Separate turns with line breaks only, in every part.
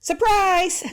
Surprise!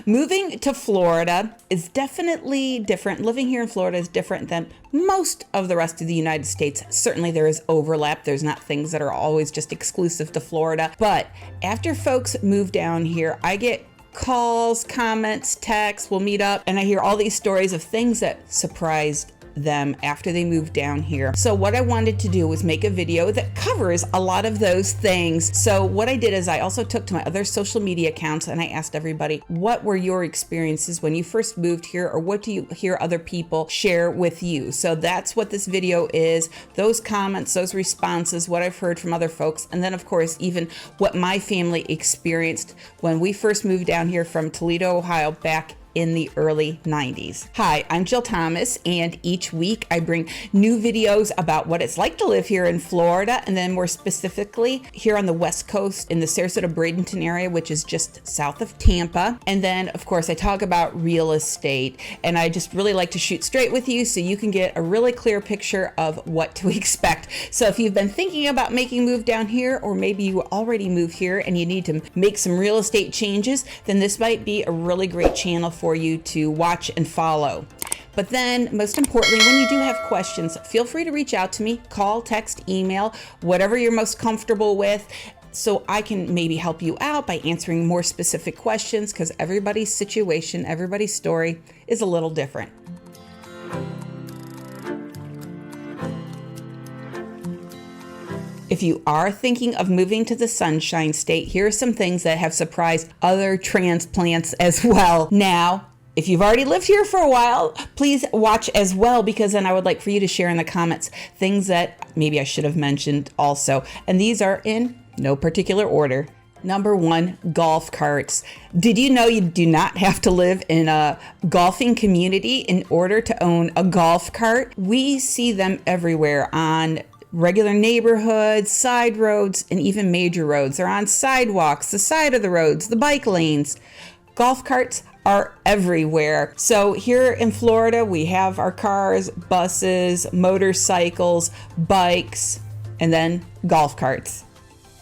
Moving to Florida is definitely different. Living here in Florida is different than most of the rest of the United States. Certainly there is overlap. There's not things that are always just exclusive to Florida. But after folks move down here, I get calls, comments, texts, we'll meet up, and I hear all these stories of things that surprised them after they moved down here. So what I wanted to do was make a video that covers a lot of those things. So what I did is I also took to my other social media accounts and I asked everybody, what were your experiences when you first moved here, or what do you hear other people share with you? So that's what this video is, those comments, those responses, what I've heard from other folks, and then of course even what my family experienced when we first moved down here from Toledo, Ohio back in the early 90s. Hi, I'm Jill Thomas, and each week I bring new videos about what it's like to live here in Florida, and then more specifically here on the West Coast in the Sarasota and Bradenton area, which is just south of Tampa. And then of course I talk about real estate, and I just really like to shoot straight with you so you can get a really clear picture of what to expect. So if you've been thinking about making a move down here, or maybe you already moved here and you need to make some real estate changes, then this might be a really great channel for you to watch and follow. But then most importantly, when you do have questions, feel free to reach out to me, call, text, email, whatever you're most comfortable with, so I can maybe help you out by answering more specific questions, because everybody's situation, everybody's story is a little different. If you are thinking of moving to the Sunshine State, here are some things that have surprised other transplants as well. Now, if you've already lived here for a while, please watch as well, because then I would like for you to share in the comments things that maybe I should have mentioned also. And these are in no particular order. Number one, golf carts. Did you know you do not have to live in a golfing community in order to own a golf cart? We see them everywhere on regular neighborhoods, side roads, and even major roads. They're on sidewalks, the side of the roads, the bike lanes. Golf carts are everywhere. So here in Florida, we have our cars, buses, motorcycles, bikes, and then golf carts.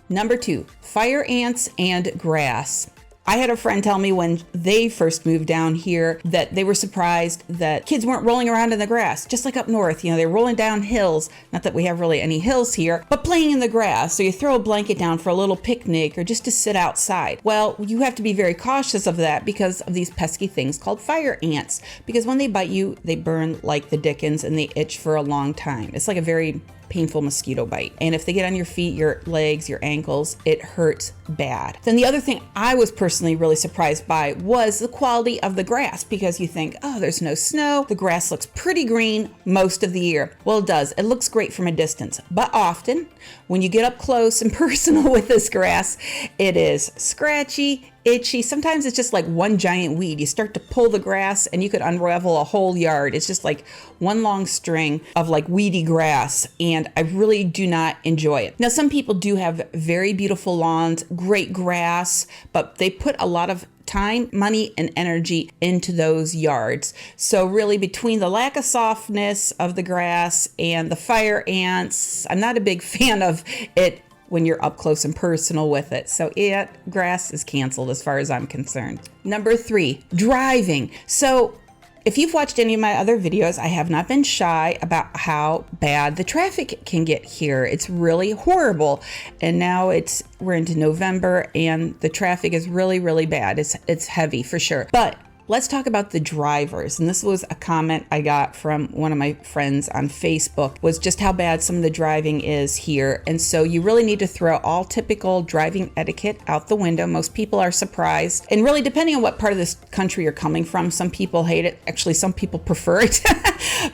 Number two, fire ants and grass. I had a friend tell me when they first moved down here that they were surprised that kids weren't rolling around in the grass, just like up north. They're rolling down hills. Not that we have really any hills here, but playing in the grass. So you throw a blanket down for a little picnic or just to sit outside. Well, you have to be very cautious of that because of these pesky things called fire ants. Because when they bite you, they burn like the dickens and they itch for a long time. It's like a very painful mosquito bite. And if they get on your feet, your legs, your ankles, it hurts bad. Then the other thing I was personally really surprised by was the quality of the grass, because you think, oh, there's no snow. The grass looks pretty green most of the year. Well, it does. It looks great from a distance. But often when you get up close and personal with this grass, it is scratchy, itchy. Sometimes it's just like one giant weed. You start to pull the grass and you could unravel a whole yard. It's just like one long string of like weedy grass, and I really do not enjoy it. Now, some people do have very beautiful lawns, great grass, but they put a lot of time, money, and energy into those yards. So really, between the lack of softness of the grass and the fire ants, I'm not a big fan of it when you're up close and personal with it. So grass is canceled as far as I'm concerned. Number three, driving. So if you've watched any of my other videos, I have not been shy about how bad the traffic can get here. It's really horrible. And now we're into November and the traffic is really, really bad. It's heavy for sure. But let's talk about the drivers. And this was a comment I got from one of my friends on Facebook, was just how bad some of the driving is here. And so you really need to throw all typical driving etiquette out the window. Most people are surprised. And really, depending on what part of this country you're coming from, some people hate it. Actually, some people prefer it.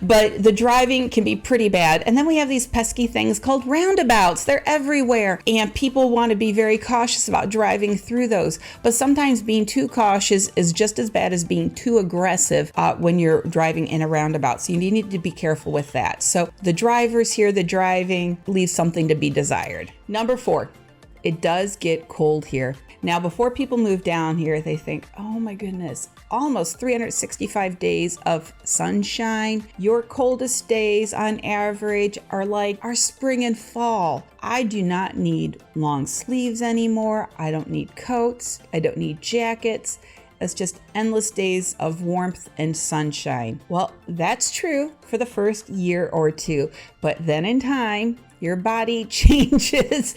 But the driving can be pretty bad. And then we have these pesky things called roundabouts. They're everywhere. And people want to be very cautious about driving through those. But sometimes being too cautious is just as bad as being too aggressive when you're driving in a roundabout. So you need to be careful with that. So the drivers here, the driving leaves something to be desired. Number four, it does get cold here. Now, before people move down here, they think, oh my goodness, almost 365 days of sunshine. Your coldest days on average are like our spring and fall. I do not need long sleeves anymore. I don't need coats. I don't need jackets. It's just endless days of warmth and sunshine. Well, that's true for the first year or two, but then in time, your body changes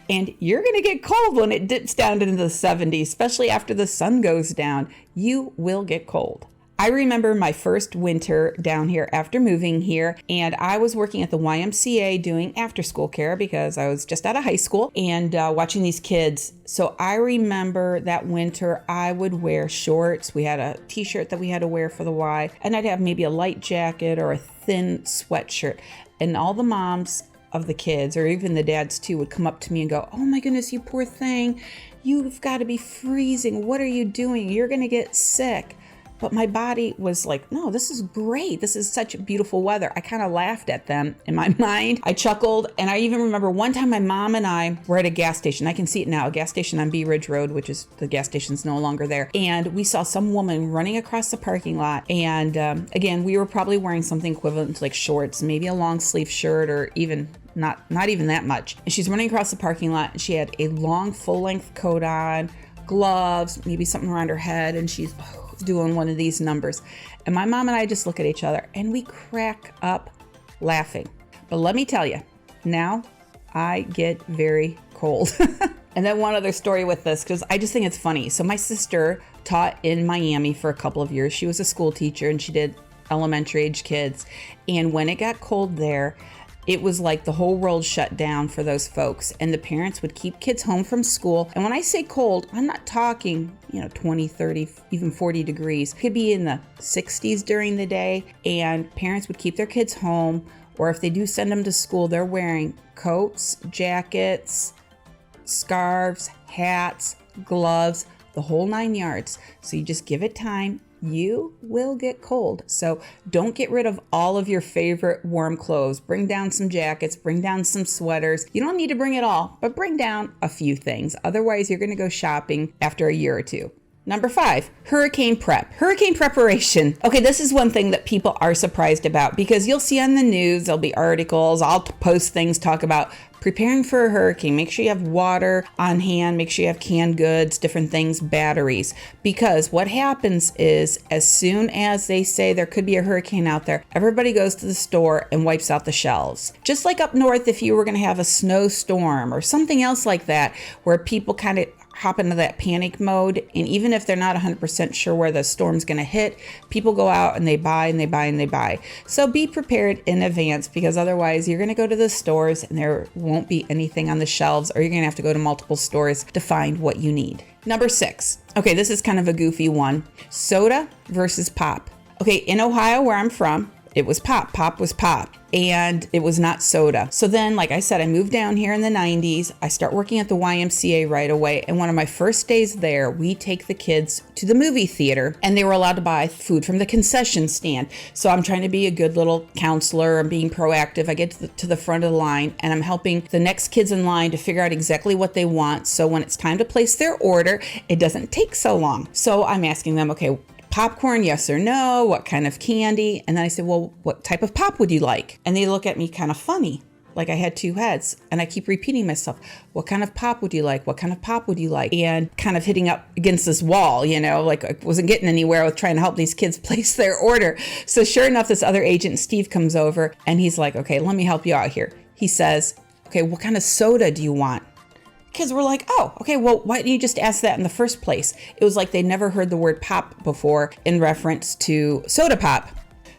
and you're going to get cold when it dips down into the 70s, especially after the sun goes down. You will get cold. I remember my first winter down here after moving here, and I was working at the YMCA doing after school care because I was just out of high school and watching these kids. So I remember that winter I would wear shorts. We had a t-shirt that we had to wear for the Y, and I'd have maybe a light jacket or a thin sweatshirt. And all the moms of the kids, or even the dads too, would come up to me and go, oh my goodness, you poor thing. You've got to be freezing. What are you doing? You're going to get sick. But my body was like, no, this is great. This is such beautiful weather. I kind of laughed at them in my mind. I chuckled. And I even remember one time my mom and I were at a gas station. I can see it now, a gas station on Bee Ridge Road, which is the gas station's no longer there. And we saw some woman running across the parking lot. And again, we were probably wearing something equivalent to like shorts, maybe a long sleeve shirt, or even not even that much. And she's running across the parking lot and she had a long full length coat on, gloves, maybe something around her head. And she's doing one of these numbers. And my mom and I just look at each other and we crack up laughing. But let me tell you, now I get very cold. And then one other story with this, because I just think it's funny. So my sister taught in Miami for a couple of years. She was a school teacher and she did elementary age kids. And when it got cold there, it was like the whole world shut down for those folks, and the parents would keep kids home from school. And when I say cold, I'm not talking, 20, 30, even 40 degrees. It could be in the 60s during the day, and parents would keep their kids home, or if they do send them to school, they're wearing coats, jackets, scarves, hats, gloves, the whole 9 yards. So you just give it time. You will get cold. So don't get rid of all of your favorite warm clothes. Bring down some jackets, bring down some sweaters. You don't need to bring it all, but bring down a few things. Otherwise, you're going to go shopping after a year or two. Number 5, hurricane prep. Hurricane preparation. Okay, this is one thing that people are surprised about because you'll see on the news, there'll be articles, I'll post things, talk about preparing for a hurricane. Make sure you have water on hand, make sure you have canned goods, different things, batteries. Because what happens is as soon as they say there could be a hurricane out there, everybody goes to the store and wipes out the shelves. Just like up north, if you were going to have a snowstorm or something else like that, where people kind of hop into that panic mode. And even if they're not 100% sure where the storm's going to hit, people go out and they buy and they buy and they buy. So be prepared in advance, because otherwise you're going to go to the stores and there won't be anything on the shelves, or you're going to have to go to multiple stores to find what you need. Number 6. Okay, this is kind of a goofy one. Soda versus pop. Okay, in Ohio, where I'm from, it was pop. Pop was pop. And it was not soda. So then, like I said, I moved down here in the 90s. I start working at the YMCA right away. And one of my first days there, we take the kids to the movie theater and they were allowed to buy food from the concession stand. So I'm trying to be a good little counselor. I'm being proactive. I get to the front of the line and I'm helping the next kids in line to figure out exactly what they want. So when it's time to place their order, it doesn't take so long. So I'm asking them, okay, popcorn, yes or no? What kind of candy? And then I said, well, what type of pop would you like? And they look at me kind of funny, like I had two heads. And I keep repeating myself, what kind of pop would you like? What kind of pop would you like? And kind of hitting up against this wall, like I wasn't getting anywhere with trying to help these kids place their order. So sure enough, this other agent, Steve, comes over and he's like, okay, let me help you out here. He says, okay, what kind of soda do you want? Kids were like, oh, okay, well, why didn't you just ask that in the first place? It was like they never heard the word pop before in reference to soda pop.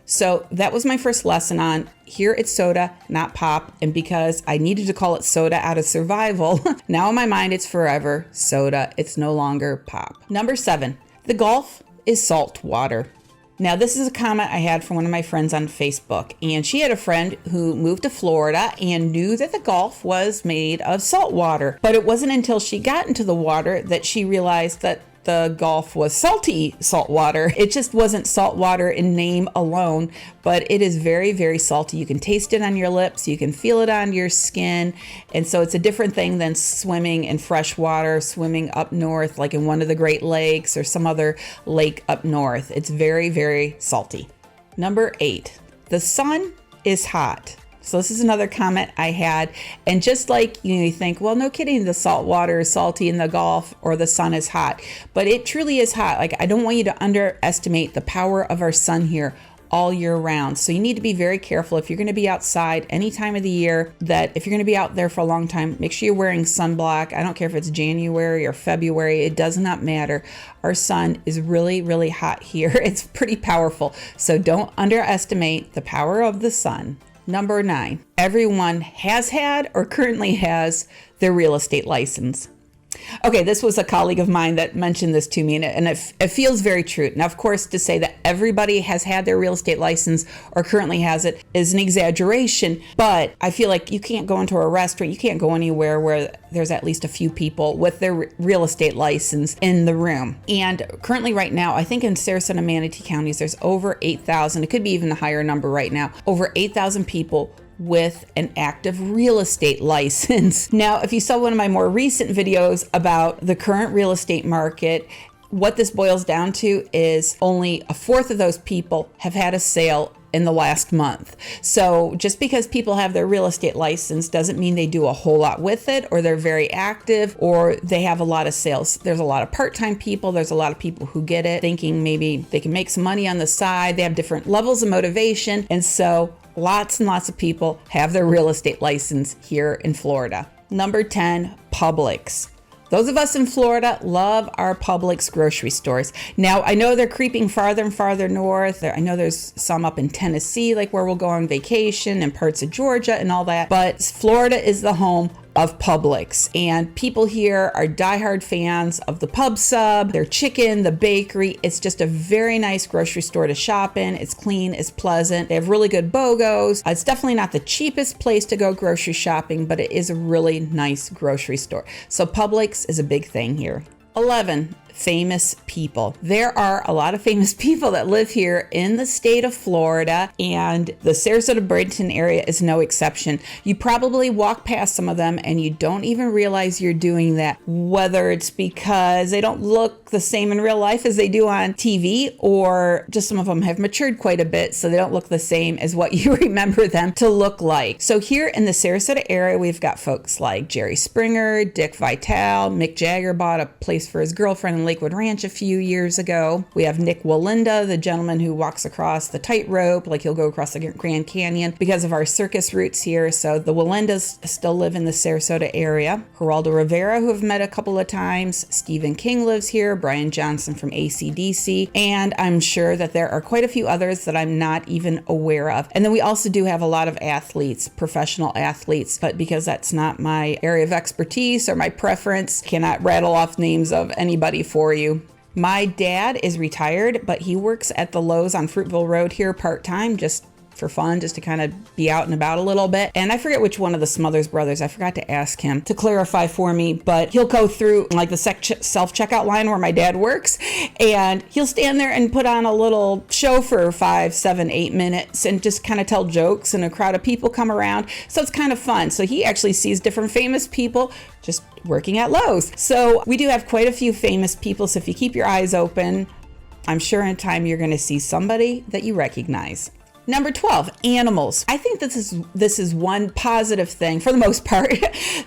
So that was my first lesson on here it's soda, not pop. And because I needed to call it soda out of survival, now in my mind it's forever soda. It's no longer pop. Number 7, the Gulf is salt water. Now, this is a comment I had from one of my friends on Facebook, and she had a friend who moved to Florida and knew that the Gulf was made of salt water. But it wasn't until she got into the water that she realized that the Gulf was salty salt water. It just wasn't salt water in name alone, but it is very, very salty. You can taste it on your lips, you can feel it on your skin. And so it's a different thing than swimming in fresh water, swimming up north, like in one of the Great Lakes or some other lake up north. It's very, very salty. Number 8, the sun is hot. So this is another comment I had. And just like, you think, well, no kidding, the salt water is salty in the Gulf or the sun is hot, but it truly is hot. Like, I don't want you to underestimate the power of our sun here all year round. So you need to be very careful if you're going to be outside any time of the year, that if you're going to be out there for a long time, make sure you're wearing sunblock. I don't care if it's January or February, it does not matter. Our sun is really, really hot here. It's pretty powerful. So don't underestimate the power of the sun. Number 9, everyone has had or currently has their real estate license. Okay, this was a colleague of mine that mentioned this to me, and it feels very true. Now, of course, to say that everybody has had their real estate license or currently has it is an exaggeration, but I feel like you can't go into a restaurant, you can't go anywhere where there's at least a few people with their real estate license in the room. And currently right now, I think in Sarasota and Manatee Counties, there's over 8,000, it could be even a higher number right now, over 8,000 people with an active real estate license. Now, if you saw one of my more recent videos about the current real estate market, what this boils down to is only a fourth of those people have had a sale in the last month. So just because people have their real estate license doesn't mean they do a whole lot with it, or they're very active, or they have a lot of sales. There's a lot of part-time people. There's a lot of people who get it thinking maybe they can make some money on the side. They have different levels of motivation. And so lots and lots of people have their real estate license here in Florida. Number 10, PUBLIX. Those of us in Florida love our Publix grocery stores. Now, I know they're creeping farther and farther north. I know there's some up in Tennessee, like where we'll go on vacation, and parts of Georgia and all that. But Florida is the home of Publix, and people here are diehard fans of the pub sub, their chicken, the bakery. It's just a very nice grocery store to shop in. It's clean, it's pleasant. They have really good BOGOs. It's definitely not the cheapest place to go grocery shopping, but it is a really nice grocery store. So Publix is a big thing here. 11, famous people. There are a lot of famous people that live here in the state of Florida, and the Sarasota and Bradenton area is no exception. You probably walk past some of them and you don't even realize you're doing that, whether it's because they don't look the same in real life as they do on TV, or just some of them have matured quite a bit, so they don't look the same as what you remember them to look like. So here in the Sarasota area, we've got folks like Jerry Springer, Dick Vitale, Mick Jagger bought a place for his girlfriend in Lakewood Ranch a few years ago. We have Nick Walinda, the gentleman who walks across the tightrope, like he'll go across the Grand Canyon because of our circus roots here. So the Walindas still live in the Sarasota area. Geraldo Rivera, who I've met a couple of times. Stephen King lives here. Brian Johnson from AC/DC. And I'm sure that there are quite a few others that I'm not even aware of. And then we also do have a lot of athletes, professional athletes, but because that's not my area of expertise or my preference, cannot rattle off names of anybody for you. My dad is retired, but he works at the Lowe's on Fruitville Road here part-time, just for fun, just to kind of be out and about a little bit. And I forget which one of the Smothers brothers, I forgot to ask him to clarify for me, but he'll go through like the self-checkout line where my dad works, and he'll stand there and put on a little show for 5, 7, 8 minutes and just kind of tell jokes, and a crowd of people come around. So it's kind of fun. So he actually sees different famous people just working at Lowe's. So we do have quite a few famous people. So if you keep your eyes open, I'm sure in time you're going to see somebody that you recognize. Number 12, animals. I think this is one positive thing, for the most part,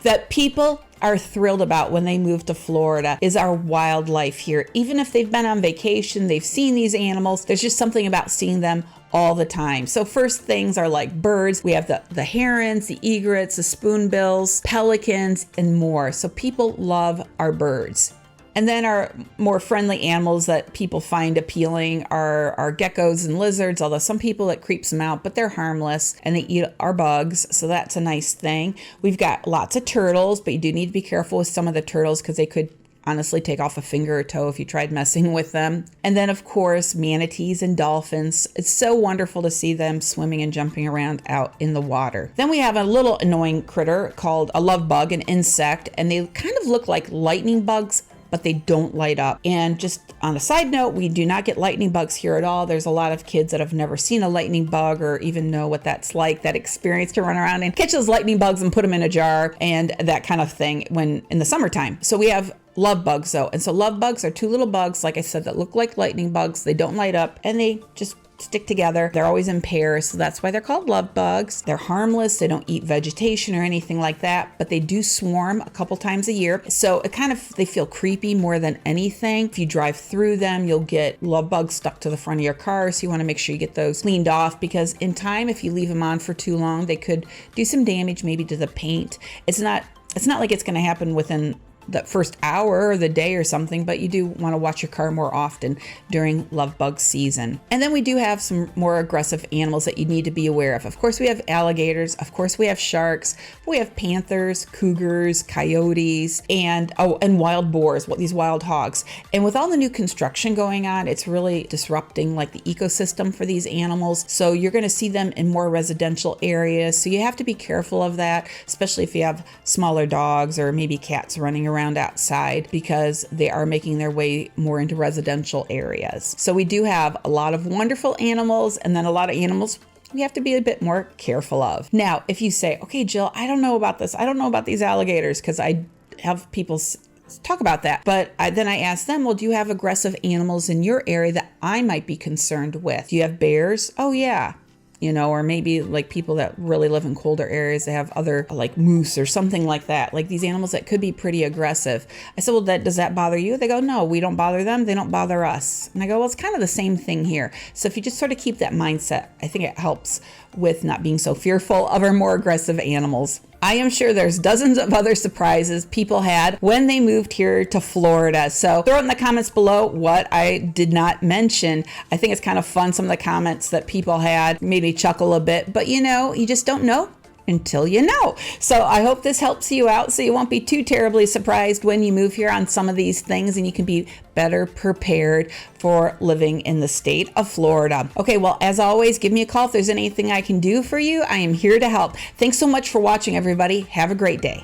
that people are thrilled about when they move to Florida is our wildlife here. Even if they've been on vacation, they've seen these animals, there's just something about seeing them all the time. So first things are like birds. We have the herons, the egrets, the spoonbills, pelicans, and more. So people love our birds. And then our more friendly animals that people find appealing are geckos and lizards, although some people it creeps them out, but they're harmless and they eat our bugs. So that's a nice thing. We've got lots of turtles, but you do need to be careful with some of the turtles because they could honestly take off a finger or toe if you tried messing with them. And then of course, manatees and dolphins. It's so wonderful to see them swimming and jumping around out in the water. Then we have a little annoying critter called a love bug, an insect, and they kind of look like lightning bugs, but they don't light up. And just on a side note, we do not get lightning bugs here at all. There's a lot of kids that have never seen a lightning bug or even know what that's like, that experience to run around and catch those lightning bugs and put them in a jar and that kind of thing when in the summertime. So we have love bugs though. And so love bugs are two little bugs, like I said, that look like lightning bugs. They don't light up and they just stick together. They're always in pairs, so that's why they're called love bugs. They're harmless. They don't eat vegetation or anything like that, but they do swarm a couple times a year. So they feel creepy more than anything. If you drive through them, you'll get love bugs stuck to the front of your car. So you want to make sure you get those cleaned off, because in time, if you leave them on for too long, they could do some damage maybe to the paint. It's not like it's going to happen within the first hour or the day or something, but you do want to watch your car more often during love bug season. And then we do have some more aggressive animals that you need to be aware of. Of course, we have alligators. Of course, we have sharks. We have panthers, cougars, coyotes, and wild boars, these wild hogs. And with all the new construction going on, it's really disrupting like the ecosystem for these animals. So you're going to see them in more residential areas. So you have to be careful of that, especially if you have smaller dogs or maybe cats running around outside, because they are making their way more into residential areas. So we do have a lot of wonderful animals, and then a lot of animals we have to be a bit more careful of. Now, if you say, okay, Jill, I don't know about this. I don't know about these alligators, because I have people talk about that. But then I ask them, well, do you have aggressive animals in your area that I might be concerned with? Do you have bears? Oh, yeah. Or maybe like people that really live in colder areas, they have other like moose or something like that, like these animals that could be pretty aggressive. I said, well, does that bother you? They go, no, we don't bother them. They don't bother us. And I go, well, it's kind of the same thing here. So if you just sort of keep that mindset, I think it helps with not being so fearful of our more aggressive animals. I am sure there's dozens of other surprises people had when they moved here to Florida. So throw it in the comments below what I did not mention. I think it's kind of fun, some of the comments that people had made me chuckle a bit, but you just don't know until you know. So I hope this helps you out so you won't be too terribly surprised when you move here on some of these things, and you can be better prepared for living in the state of Florida. Okay, well, as always, give me a call if there's anything I can do for you. I am here to help. Thanks so much for watching, everybody. Have a great day.